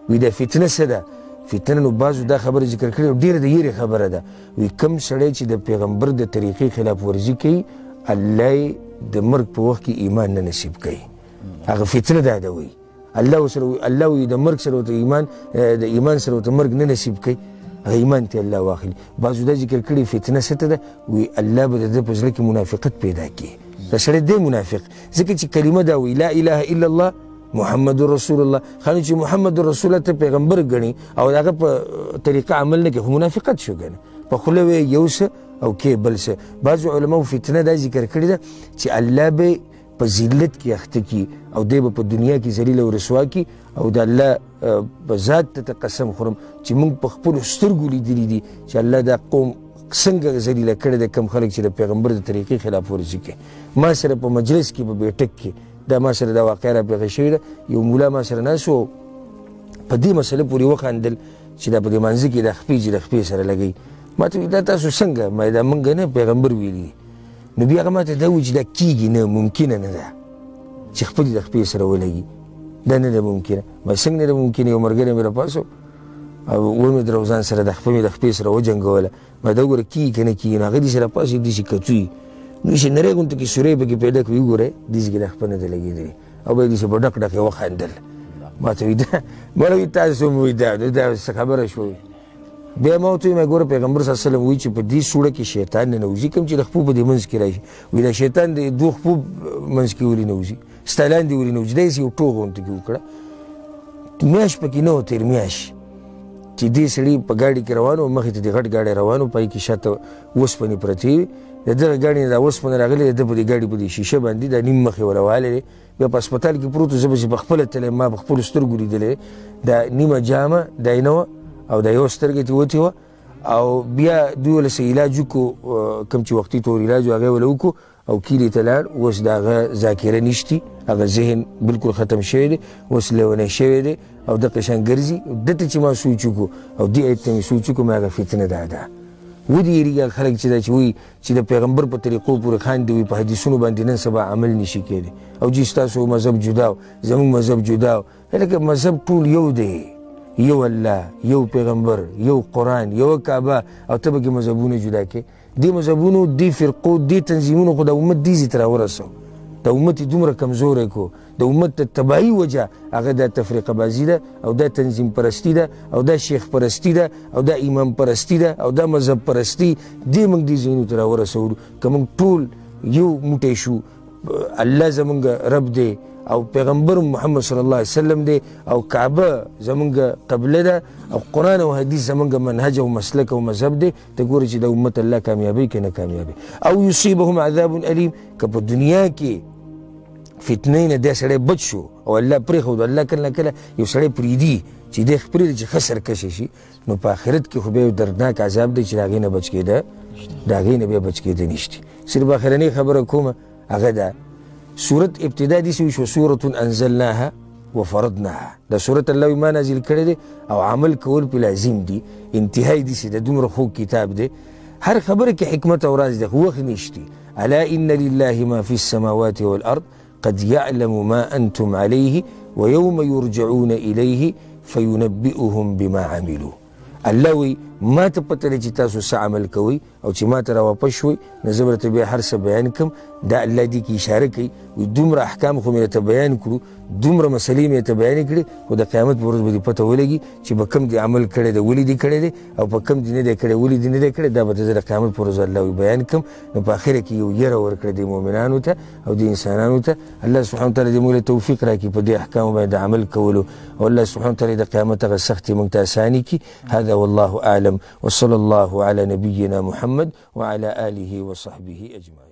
وی دا فتنه څه ده فتنه نو بعضو دا خبره ذکر کړې ډېره د یېرې خبره ده وی کوم سړی چې د پیغمبر د طریقې خلاف ورزي کوي الله یې د مرګ په وخت کې ایمان نه نصیب کوي هغه فتنه دا ده وی الله وی د مرګ سره ورته د ایمان سره ورته مرګ نه نصیب کوي هغه ایمان ته الله واخلي بعضو دا ذکر کړي فتنه څه ته ده وی الله به د ده په زړه کې منافقت پیدا کړي دا سړی دی منافق ځکه چې کلمه دا وی لا اله الا الله محمد رسول الله خانو چې محمد رسول الله ته پیغمبر ګڼي او هغه په طریقه عمل نه کوي خو منافقت شو ګڼي په خوله وی یو څه او کې بل څه بعضو علماو فتنه دا ذکر کړې ده چې الله به په ذلت کې اخته کي او دی به په دنیا کې ذلیل او رسوا کي او د الله په ذات ته قسم خورم چې موږ په خپلو سترګو لیدلي دي چې الله دا قوم څنګه ذلیله کړی د کم خلک چې د پیغمبر د طریقې خلاف ورزي کوي ما سره په مجلس کې په بیټک کې دا ما سره دا واقعه راپېښه شوې ده یو مولا ما سره ناست و په دې مسله پورې وخندل چې دا په دې مانځه کې د خپې چې د خپې سره لګوي ما ته دا تاسو څنګه ما دا موږ نه پیغمبر ویلي نو بیا هغه ما ته دا وویل چې دا کېږي نه ممکنه نه ده چې خپلې د خپې سره ولګي دا نه ده ممکنه ما څنګه نه ده ممکنه یو ملګری مې راپاسو او ومې د روزان سره د خپې سره وجنګوله ما دا وګوره کېږي که نه کېږي نو هغه داسې راپاسي داسې کتوي نو چې نری غونته کې سورې پکې پیدا کړي وګورئ داسې کې د خپه نه ده لګېدلې او به یې داسې په ډک ډک یې وخندل ما ته وایي دا ما وایي تاسو مو وایي دا څه خبره شوه بیا ما ورته ویل ګوره پیغمبر صلی الله علیه وسلم وایي چې په دې سوړه کې شیطان ننوځي کوم چې د خپو په دې منځ کې راشي وایي دا شیطان د دوه خپو منځ کې ولې نوځي ستا لاندې ولې نوځي داسې یو ټوغ غونته کې وکړه میاشت پکې نه و تېر میاشت چې دې سړي په ګاډي کې روان و مخې ته د غټ ګاډی روان و پای کې شاته اوسپنې پرتې وي د دغه ګاډي نه دا اوسپنه راغلې د ده په دې ګاډي په دې شیشه باندې دا نیم مخ یې وروالی دی بیا په هسپتال کې پروت و زه به چې پخپله تللی ما په خپلو سترګو لیدلی دا نیمه جامه داینه وه او دا یوه سترګه ترې وتې وه او بیا دوی له څه علاج وکړو کوم چې وختي تور علاج و هغه یې وله وکړو او کیلې ته لاړ اوس د هغه ذاکره نشتي هغه ذهن بالکل ختم شوی دی اوس لیونی شوی دی او دغه شان ګرځي ده ته چې ما سوچ وکړو او دې ایت ته مې سوچ وکړو مې هغه فتنه دا ده ودې یېرېږي خلک چې دا چې وایي چې د پیغمبر په طریقو پورې خاندي وي په حدیثونو باندې نن سبا عمل نشي کېدی او جي ستاسو مذهب جدا و زموږ مذهب جدا و لکه مذهب ټول یو دی یو الله یو پیغمبر یو قرآن یو کعبه او ته به کې مذهبونه جدا کې دې مذهبونو دې فرقو دې تنظیمونو خو د امت دې ځای ته راورسو د امت یې دومره کمزوری کو د امت د تباهي وجه هغه دا تفریقه بازي ده او دا تنظیم پرستی ده او دا شیخ پرستی ده او دا امام پرستی ده او دا مذهب پرستی دې موږ دې ځایونو ته راورسولو که موږ ټول یو موټی شو الله زمونږ رب دی او پیغمبر محمد صلی الله علیه وسلم دی او کعبه زمونږ قبله ده او قرآن او حدیث زمونږ منهج او مسلک او مذهب دی ته ګورې چې د امت الله کامیابی که نه کامیابی او یصیبهم عذاب علیم که په دنیا کې فتنې نه دا سړی بچ شو او الله پرېښود الله کله نه کله یو سړی پرېږدي چې دی پرېږدي چې ښه سرکشه شي نو په آخرت کې خو بیا یو دردناک عذاب دی چې د هغې نه بچ کېده د هغې نه بیا بچ کېده نشته صرف آخرنۍ خبره کومه هغه ده سورت ابتدا داسې وشوه سورة انزلناها وفرضناها دا سورت الله ما نازل کړی دی او عمل کول پې لازم دي انتهای داسې د دومره خوږ کتاب دی هر خبره کې حکمت او راز دی خو وخت نشتي الا ان لله ما في السماوات والارض قد يعلم ما أنتم عليه ويوم يرجعون إليه فينبئهم بما عملوا الله وی ما ته پته دی چې تاسو څه عمل کوئ او چې ما ته راواپس شوئ نو زه به درته بیا هر څه بیان کړم دا الله دې کې اشاره کوي وایي دومره احکام خو مې درته بیان کړو دومره مسلې مې درته بیانې کړې خو د قیامت په ورځ به دې پته ولګي چې به کوم دې عمل کړی دی ولې دې کړی دی او په کوم دې نه دی کړی ولې دې نه دی کړی دا به زه د قیامت په ورځ الله وی بیان کړم نو په اخره کې یو یره ورکړه دې مؤمنانو ته او دې انسانانو ته الله سبحانه وتعالی دې موږ له توفیق راکړي په دې احکامو باندې د عمل کولو او الله سبحانه وتعالی د قیامت هغه سختې موږ ته اساني کړي هذا والله اعلم وصلى الله على نبينا محمد وعلى آله وصحبه أجمعين.